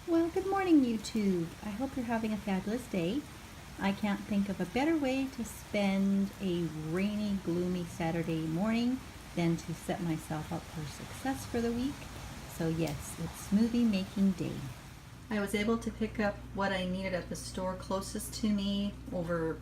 Well, good morning, YouTube. I hope you're having a fabulous day. I can't think of a better way to spend a rainy, gloomy Saturday morning than to set myself up for success for the week. So yes, it's smoothie making day. I was able to pick up what I needed at the store closest to me over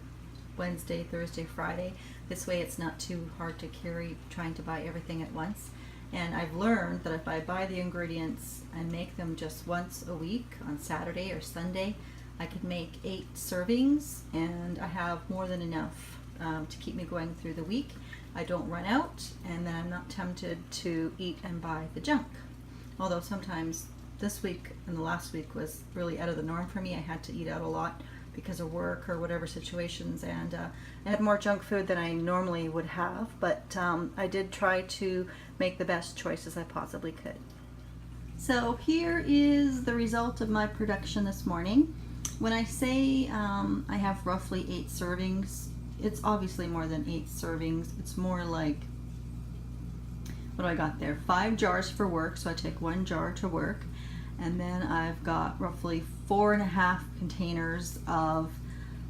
Wednesday, Thursday, Friday. This way it's not too hard to carry trying to buy everything at once. And I've learned that if I buy the ingredients and make them just once a week on Saturday or Sunday, I could make 8 servings and I have more than enough to keep me going through the week. I don't run out, and then I'm not tempted to eat and buy the junk. Although sometimes this week and the last week was really out of the norm for me. I had to eat out a lot because of work or whatever situations, and I had more junk food than I normally would have, but I did try to make the best choices I possibly could. So here is the result of my production this morning. When I say I have roughly 8 servings, it's obviously more than 8 servings. It's more like, what do I got there? 5 jars for work, so I take 1 jar to work. And then I've got roughly 4.5 containers of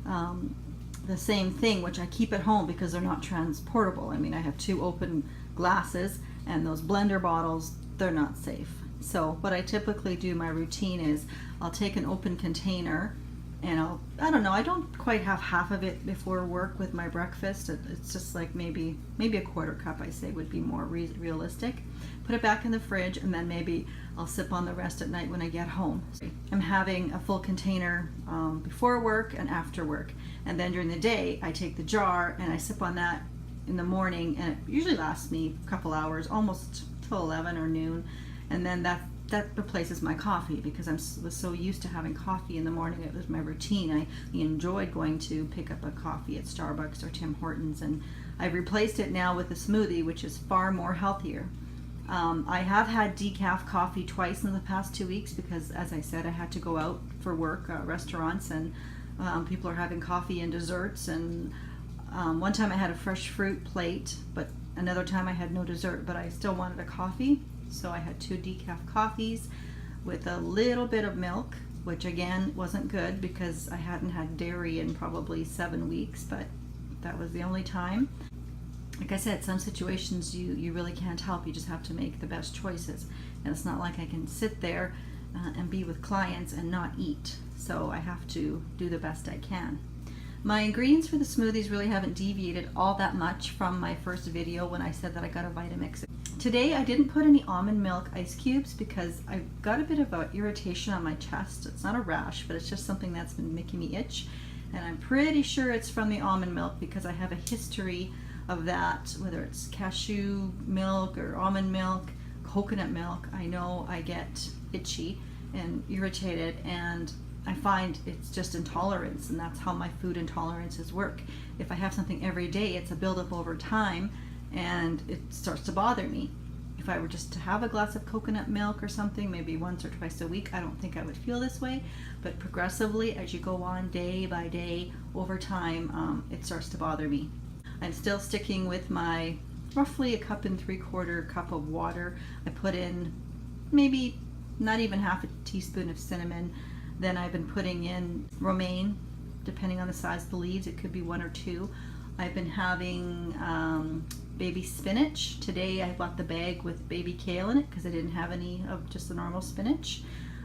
the same thing, which I keep at home because they're not transportable. I mean, I have 2 open glasses, and those blender bottles, they're not safe. So what I typically do, my routine is I'll take an open container and I don't know, I don't quite have half of it before work with my breakfast. It's just like maybe a quarter cup, I say, would be more realistic. Put it back in the fridge, and then maybe I'll sip on the rest at night when I get home. I'm having a full container before work and after work, and then during the day I take the jar and I sip on that in the morning, and it usually lasts me a couple hours, almost till 11 or noon, and then that replaces my coffee because I was so used to having coffee in the morning. It was my routine. I enjoyed going to pick up a coffee at Starbucks or Tim Hortons, and I've replaced it now with a smoothie, which is far more healthier. I have had decaf coffee twice in the past 2 weeks because, as I said, I had to go out for work, restaurants, and people are having coffee and desserts, and one time I had a fresh fruit plate, but another time I had no dessert, but I still wanted a coffee. So I had 2 decaf coffees with a little bit of milk, which again wasn't good because I hadn't had dairy in probably 7 weeks, but that was the only time. Like I said, some situations you really can't help. You just have to make the best choices. And it's not like I can sit there and be with clients and not eat. So I have to do the best I can. My ingredients for the smoothies really haven't deviated all that much from my first video when I said that I got a Vitamix. Today I didn't put any almond milk ice cubes because I've got a bit of an irritation on my chest. It's not a rash, but it's just something that's been making me itch. And I'm pretty sure it's from the almond milk because I have a history of that, whether it's cashew milk or almond milk, coconut milk. I know I get itchy and irritated, and I find it's just intolerance, and that's how my food intolerances work. If I have something every day, it's a buildup over time, and it starts to bother me. If I were just to have a glass of coconut milk or something, maybe once or twice a week, I don't think I would feel this way. But progressively, as you go on day by day, over time, it starts to bother me. I'm still sticking with my roughly 1 3/4 cup of water. I put in maybe not even half a teaspoon of cinnamon. Then I've been putting in romaine, depending on the size of the leaves. It could be 1 or 2. I've been having baby spinach. Today I bought the bag with baby kale in it because I didn't have any of just the normal spinach.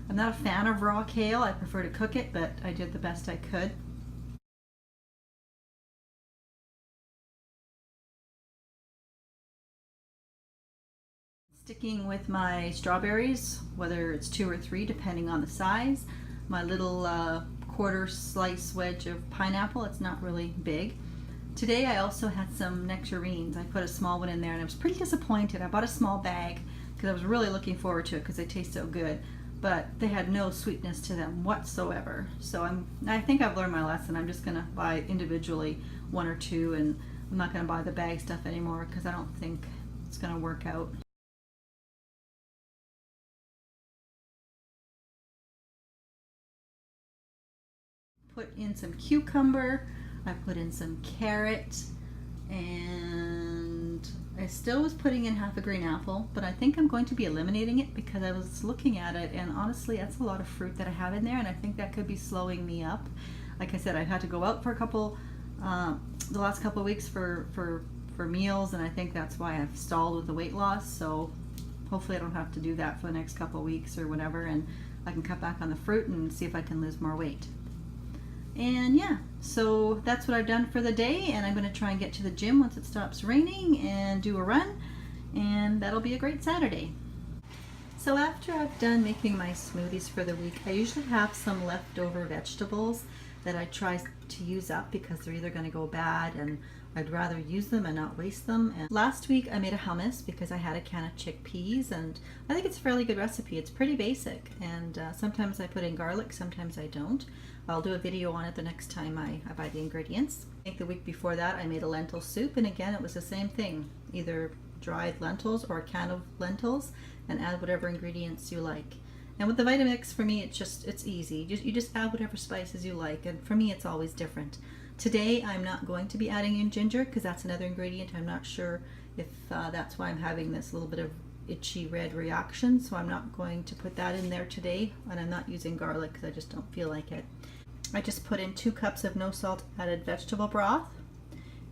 I'm not a fan of raw kale. I prefer to cook it, but I did the best I could. Sticking with my strawberries, whether it's 2 or 3 depending on the size. My little 1/4 slice wedge of pineapple. It's not really big. Today I also had some nectarines. I put a small one in there and I was pretty disappointed. I bought a small bag because I was really looking forward to it because they taste so good, but they had no sweetness to them whatsoever. So I think I've learned my lesson. I'm just gonna buy individually 1 or 2, and I'm not gonna buy the bag stuff anymore because I don't think it's gonna work out. Put in some cucumber, I put in some carrot, and I still was putting in half a green apple, but I think I'm going to be eliminating it because I was looking at it, and honestly that's a lot of fruit that I have in there, and I think that could be slowing me up. Like I said, I've had to go out for the last couple of weeks for meals, and I think that's why I've stalled with the weight loss. So hopefully I don't have to do that for the next couple of weeks or whatever, and I can cut back on the fruit and see if I can lose more weight. And yeah, so that's what I've done for the day, and I'm going to try and get to the gym once it stops raining and do a run, and that'll be a great Saturday. So after I've done making my smoothies for the week, I usually have some leftover vegetables that I try to use up because they're either going to go bad, and I'd rather use them and not waste them. And last week I made a hummus because I had a can of chickpeas, and I think it's a fairly good recipe. It's pretty basic, and sometimes I put in garlic, sometimes I don't. I'll do a video on it the next time I buy the ingredients. I think the week before that I made a lentil soup, and again it was the same thing. Either dried lentils or a can of lentils, and add whatever ingredients you like. And with the Vitamix, for me, it's easy. You just add whatever spices you like, and for me it's always different. Today I'm not going to be adding in ginger because that's another ingredient. I'm not sure if that's why I'm having this little bit of itchy red reaction, so I'm not going to put that in there today, and I'm not using garlic because I just don't feel like it. I just put in 2 cups of no salt added vegetable broth,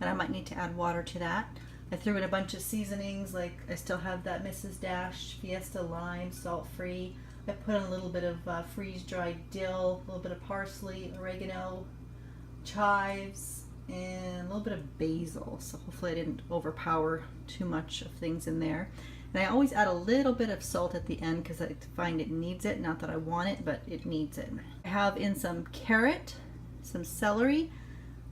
and I might need to add water to that. I threw in a bunch of seasonings, like I still have that Mrs. Dash Fiesta Lime, salt-free. I put in a little bit of freeze-dried dill, a little bit of parsley, oregano, chives, and a little bit of basil. So hopefully I didn't overpower too much of things in there. And I always add a little bit of salt at the end because I find it needs it. Not that I want it, but it needs it. I have in some carrot, some celery.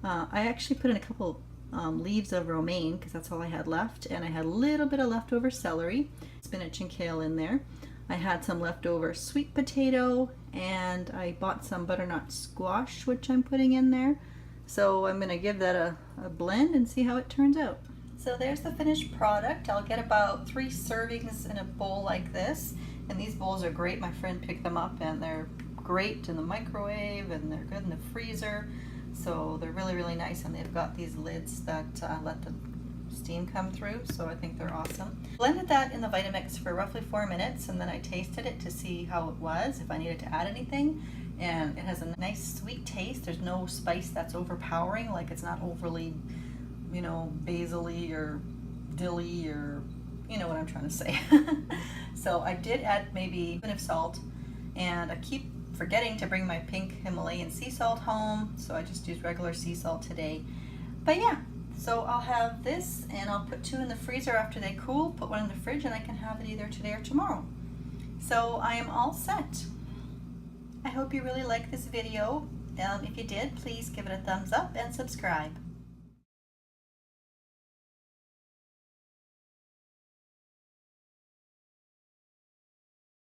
I actually put in a couple leaves of romaine because that's all I had left, and I had a little bit of leftover celery, spinach and kale in there. I had some leftover sweet potato, and I bought some butternut squash, which I'm putting in there. So I'm going to give that a blend and see how it turns out. So there's the finished product. I'll get about 3 servings in a bowl like this, and these bowls are great. My friend picked them up, and they're great in the microwave, and they're good in the freezer. So they're really, really nice, and they've got these lids that let the steam come through, so I think they're awesome. Blended that in the Vitamix for roughly 4 minutes, and then I tasted it to see how it was, if I needed to add anything, and it has a nice sweet taste. There's no spice that's overpowering, like it's not overly, you know, basil-y or dilly, or you know what I'm trying to say. So I did add maybe a bit of salt, and I keep forgetting to bring my pink Himalayan sea salt home, so I just used regular sea salt today. But yeah, so I'll have this, and I'll put 2 in the freezer after they cool, put 1 in the fridge, and I can have it either today or tomorrow. So I am all set. I hope you really liked this video. If you did, please give it a thumbs up and subscribe.